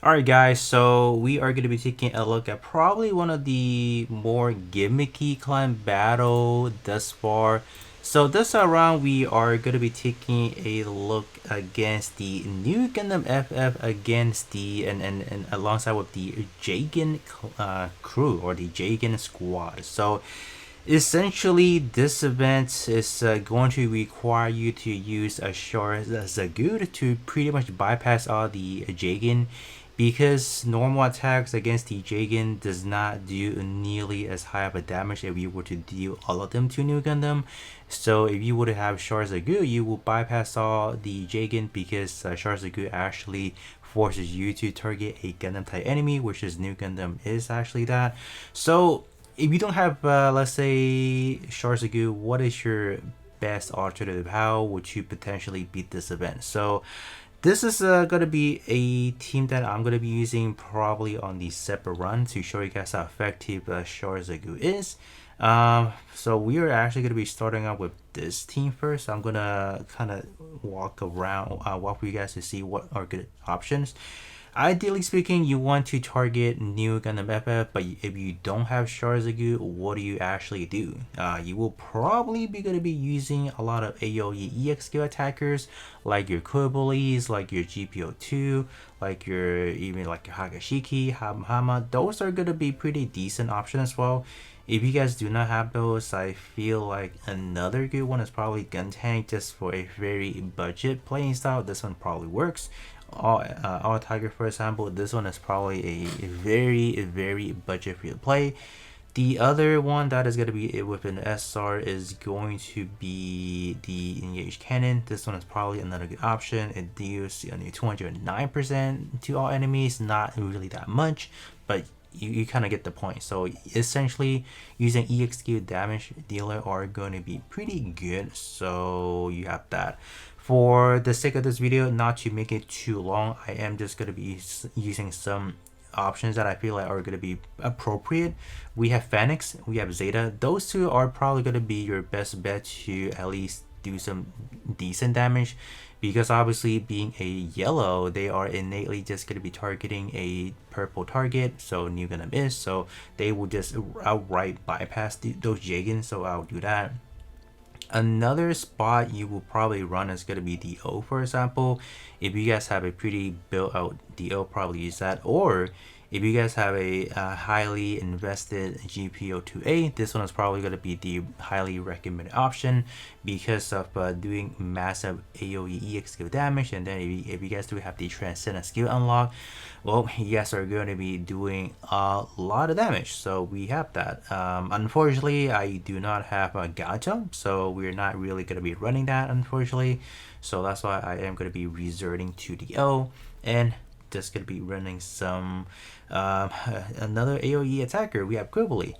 Alright guys, so we are going to be taking a look at probably one of the more gimmicky clan battle thus far. So this round we are going to be taking a look against the Nu Gundam FF against the and alongside with the Jegan crew or the Jegan squad. So essentially, this event is going to require you to use a Shard Zagood to pretty much bypass all the Jagan, because normal attacks against the Jagan does not do nearly as high of a damage if you were to deal all of them to Nu Gundam. So if you were to have Shard Zagood, you will bypass all the Jagan because Shard Zagood actually forces you to target a Gundam type enemy, which is Nu Gundam is actually that. So if you don't have, let's say, Sharzagu, what is your best alternative? How would you potentially beat this event? So this is going to be a team that I'm going to be using probably on the separate run to show you guys how effective Sharzagu is. So we are actually going to be starting out with this team first. I'm going to kind of walk around, walk for you guys to see what are good options. Ideally speaking, you want to target Nu Gundam FF, but if you don't have Sharzagu, what do you actually do? You will probably be going to be using a lot of AoE EXQ attackers, like your Kubolis, like your GPO2, like your even like your Hagashiki, Hama. Those are going to be pretty decent option as well. If you guys do not have those, I feel like another good one is probably Gun Tank, just for a very budget playing style. This one probably works. All Tiger, for example, this one is probably a very budget free to play. The other one that is going to be with an SR is going to be the Engaged Cannon. This one is probably another good option. It deals only 209% to all enemies, not really that much, but you kind of get the point. So essentially, using EXQ damage dealer are going to be pretty good. So you have that. For the sake of this video, not to make it too long, I am just going to be using some options that I feel like are going to be appropriate. We have Phoenix, we have Zeta. Those two are probably going to be your best bet to at least do some decent damage, because obviously being a yellow, they are innately just going to be targeting a purple target, so Nu Gundam is, so they will just outright bypass those Jegans, so I'll do that. Another spot you will probably run is going to be DO, for example. If you guys have a pretty built out DO, probably use that. Or if you guys have a highly invested GPO2A, this one is probably going to be the highly recommended option because of doing massive AoE EX skill damage. And then if you guys do have the Transcendent skill unlock, well, you guys are going to be doing a lot of damage. So we have that. Unfortunately, I do not have a Gacha, so we're not really going to be running that, unfortunately. So that's why I am going to be resorting to the O, and just going to be running some another AoE attacker. We have Quibble.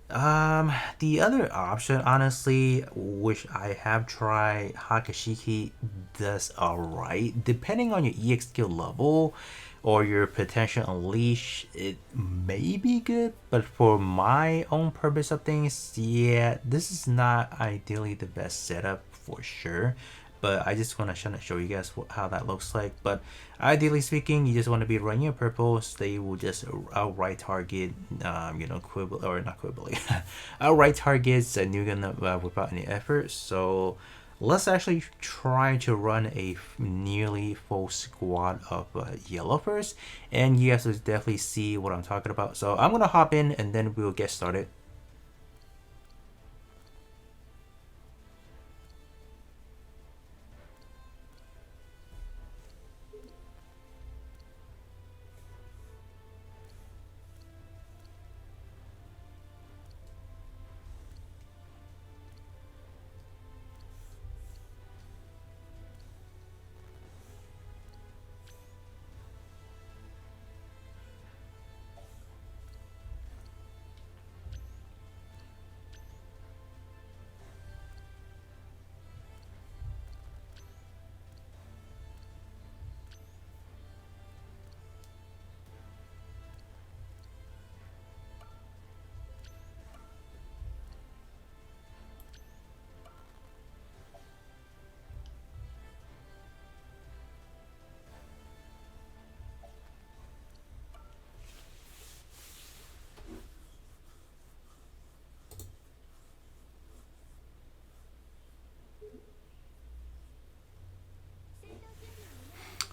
The other option, honestly, which I have tried, Hakashiki does alright. Depending on your EX skill level or your potential unleash, it may be good, but for my own purpose of things, yeah, this is not ideally the best setup for sure. But I just want to show you guys how that looks like. But ideally speaking, you just want to be running your purples. They will just outright target, Quibble, or not Quibble, outright targets a Nu Gundam without any effort. So let's actually try to run a nearly full squad of yellow first, and you guys will definitely see what I'm talking about. So I'm gonna hop in and then we'll get started.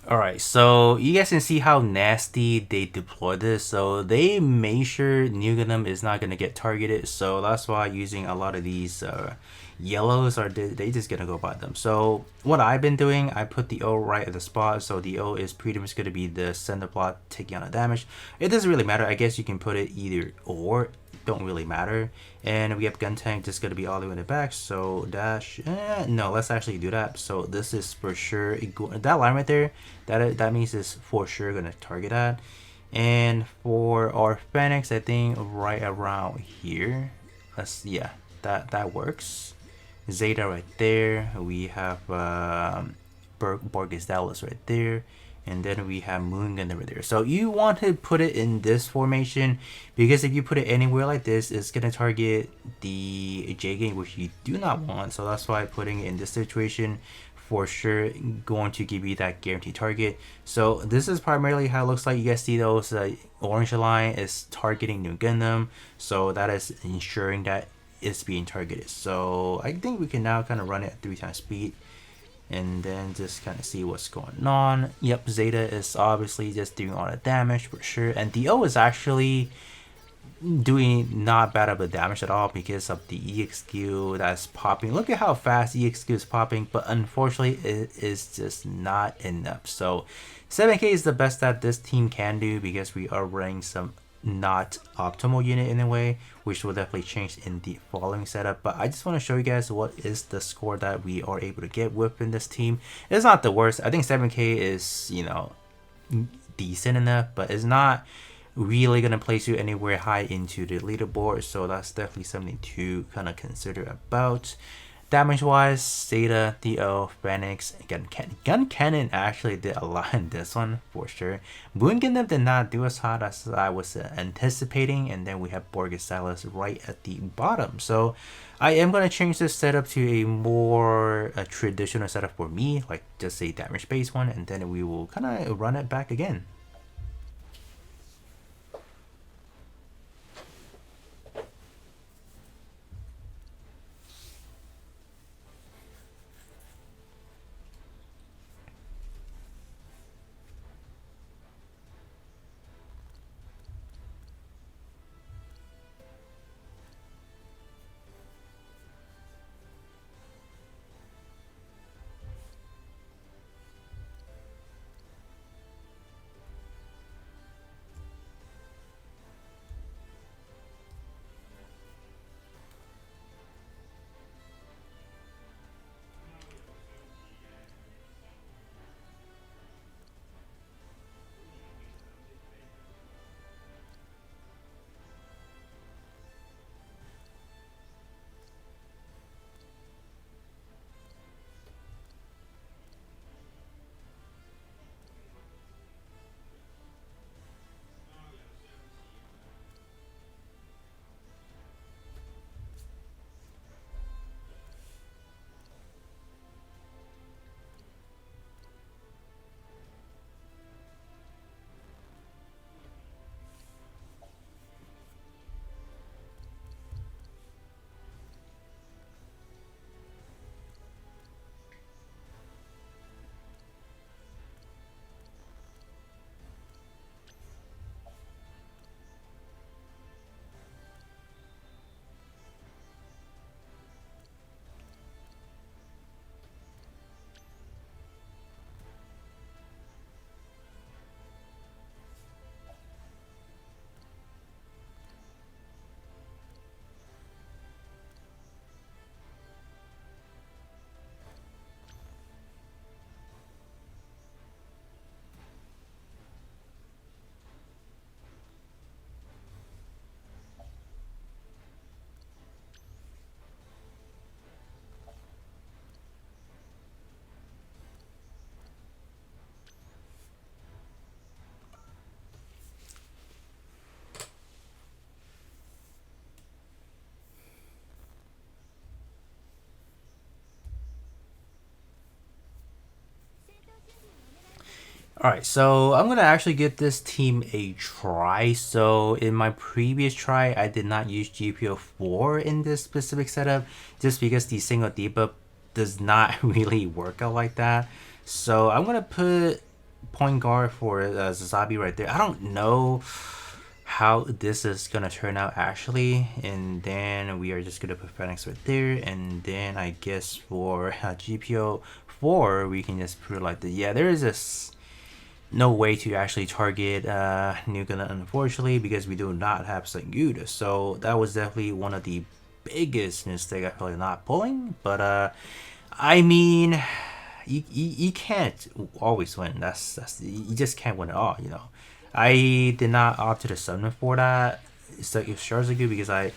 Alright, so you guys can see how nasty they deployed this. So they made sure Nu Gundam is not gonna get targeted. So that's why using a lot of these yellows are they just gonna go by them. So what I've been doing, I put the O right at the spot. So the O is pretty much gonna be the center plot taking on the damage. It doesn't really matter. I guess you can put it either or. Don't really matter. And we have gun tank just gonna be all the way in the back. So dash, no, let's actually do that. So this is for sure that line right there. That means it's for sure gonna target that. And for our Phoenix, I think right around here. Yeah, that works. Zeta right there. We have Borges Dallas right there. And then we have Moon Gun over there. So you want to put it in this formation because if you put it anywhere like this, it's gonna target the Jegan, which you do not want. So that's why putting it in this situation for sure going to give you that guaranteed target. So this is primarily how it looks like. You guys see those orange line is targeting Nu Gundam. So that is ensuring that it's being targeted. So I think we can now kind of run it at 3 times speed and then just kind of see what's going on. Yep, Zeta is obviously just doing all the damage for sure, and DO is actually doing not bad of a damage at all because of the EXQ that's popping. Look at how fast EXQ is popping, but unfortunately it is just not enough. So 7k is the best that this team can do because we are running some not optimal unit in a way, which will definitely change in the following setup. But I just want to show you guys what is the score that we are able to get within this team. It's not the worst. I think 7k is, you know, decent enough, but it's not really gonna place you anywhere high into the leaderboard. So that's definitely something to kind of consider about. Damage wise, Zeta, DO, Phoenix, Gun Cannon actually did a lot in this one for sure. Moon Gundam did not do as hot as I was anticipating, and then we have Borges Silas right at the bottom. So I am going to change this setup to a more traditional setup for me, like just a damage based one, and then we will kind of run it back again. Alright, so I'm gonna actually give this team a try. So in my previous try, I did not use GPO 4 in this specific setup just because the single debuff does not really work out like that. So I'm gonna put point guard for Zazabi right there. I don't know how this is gonna turn out actually, and then we are just gonna put Phoenix right there, and then I guess for GPO 4 we can just put it like the yeah. There is this no way to actually target Nu Gundam unfortunately because we do not have Sanguda, so that was definitely one of the biggest mistake I feel like not pulling. But I mean, you can't always win. That's you just can't win at all. You know, I did not opt to the summon for that. It's like if shards are good because I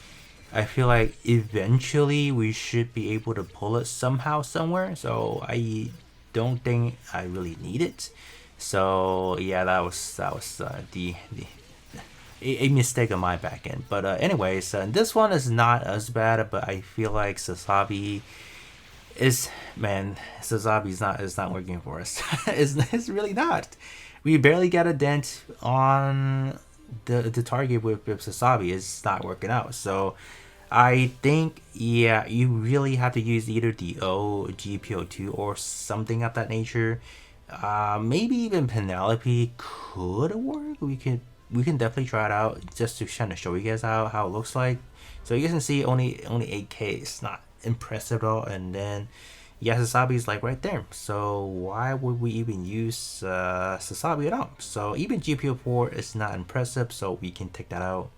feel like eventually we should be able to pull it somehow somewhere. So I don't think I really need it. So yeah, that was the a mistake on my back end. But anyways, this one is not as bad. But I feel like Sasabi is man, Sasabi is not working for us. it's really not. We barely got a dent on the target with Sasabi. It's not working out. So I think yeah, you really have to use either the O, GPO2, or something of that nature. Maybe even Penelope could work. We can definitely try it out just to kind of show you guys how it looks like. So you guys can see only 8K. It's not impressive at all. And then yeah, Sasabi is like right there. So why would we even use Sasabi at all? So even GPO4 is not impressive. So we can take that out.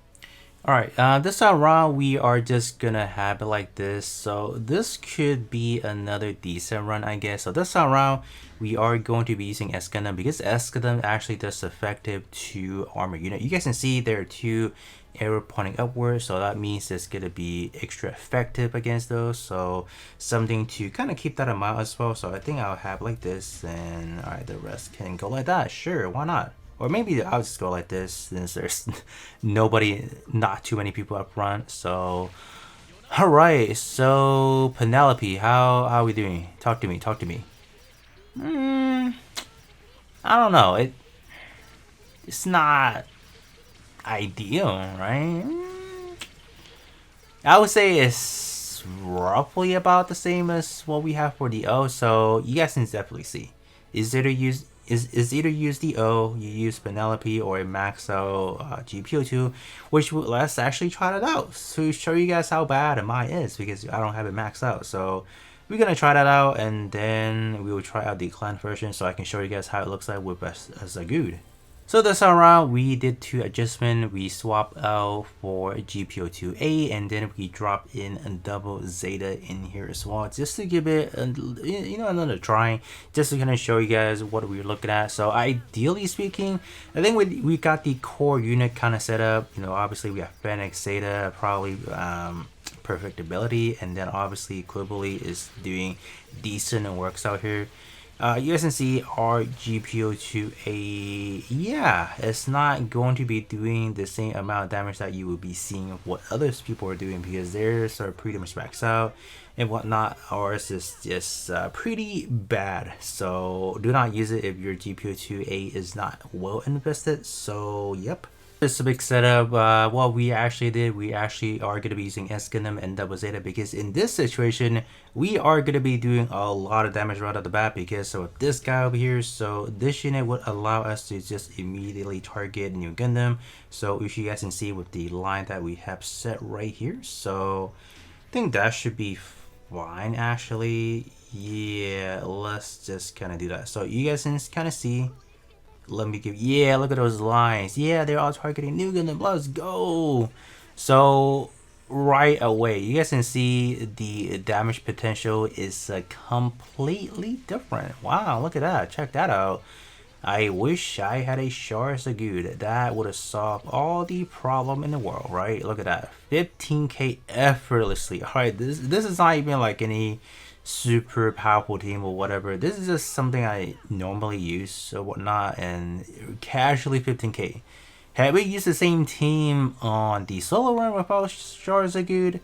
Alright, this time around we are just gonna have it like this. So this could be another decent run, I guess. So this time around we are going to be using Escadem because Escadem actually does effective to armor unit. You guys can see there are two arrow pointing upwards, so that means it's gonna be extra effective against those. So something to kind of keep that in mind as well. So I think I'll have like this, and alright, the rest can go like that. Sure, why not? Or maybe I'll just go like this since there's nobody, not too many people up front. So, alright, so Penelope, how are we doing? Talk to me, talk to me. I don't know. It's not ideal, right? I would say it's roughly about the same as what we have for the O. So you guys can definitely see. Is either either use the O, you use Penelope, or a max out GPO2, which let's actually try it out to show you guys how bad mine is because I don't have it maxed out. So we're gonna try that out, and then we will try out the clan version so I can show you guys how it looks like with as a good. So this time around, we did two adjustments. We swapped out for GPO2A, and then we dropped in a double Zeta in here as well, just to give it another try, just to kind of show you guys what we're looking at. So ideally speaking, I think we got the core unit kind of set up. You know, obviously we have Phoenix, Zeta, probably perfect ability, and then obviously Quibbly is doing decent and works out here. You guys can see our GPO2A, yeah, it's not going to be doing the same amount of damage that you would be seeing of what other people are doing because theirs are pretty much maxed out and whatnot. Ours is just pretty bad, so do not use it if your GPO2A is not well invested. So yep. It's a big setup. What we actually did, we actually are going to be using Escanum and Double Zeta because in this situation, we are going to be doing a lot of damage right off the bat because of this guy over here. So this unit would allow us to just immediately target Nu Gundam. So if you guys can see with the line that we have set right here. So I think that should be fine actually. Yeah, let's just kind of do that. So you guys can kind of see. Let me give, yeah, look at those lines. Yeah, they're all targeting Nu Gundam. Let's go. So right away, you guys can see the damage potential is completely different. Wow, look at that. Check that out. I wish I had a Shard Sagud. That would have solved all the problem in the world, right? Look at that. 15k effortlessly. Alright, this is not even like any super powerful team or whatever. This is just something I normally use or whatnot, and casually 15k. Had we used the same team on the solo run without Charizard,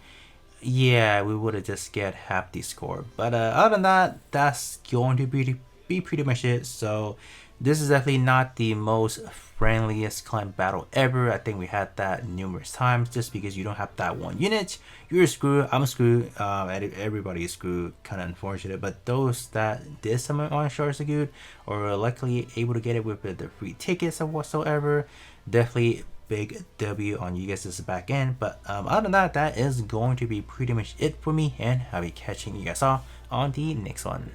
yeah, we would have just get half the score. But other than that, that's going to be pretty much it. So This is definitely not the most friendliest clan battle ever. I think we had that numerous times. Just because you don't have that one unit, you're screwed. I'm screwed. Everybody is screwed. Kind of unfortunate. But those that did summon on Sharzagud or were luckily able to get it with the free tickets or whatsoever, definitely big W on you guys' back end. But other than that, that is going to be pretty much it for me, and I'll be catching you guys all on the next one.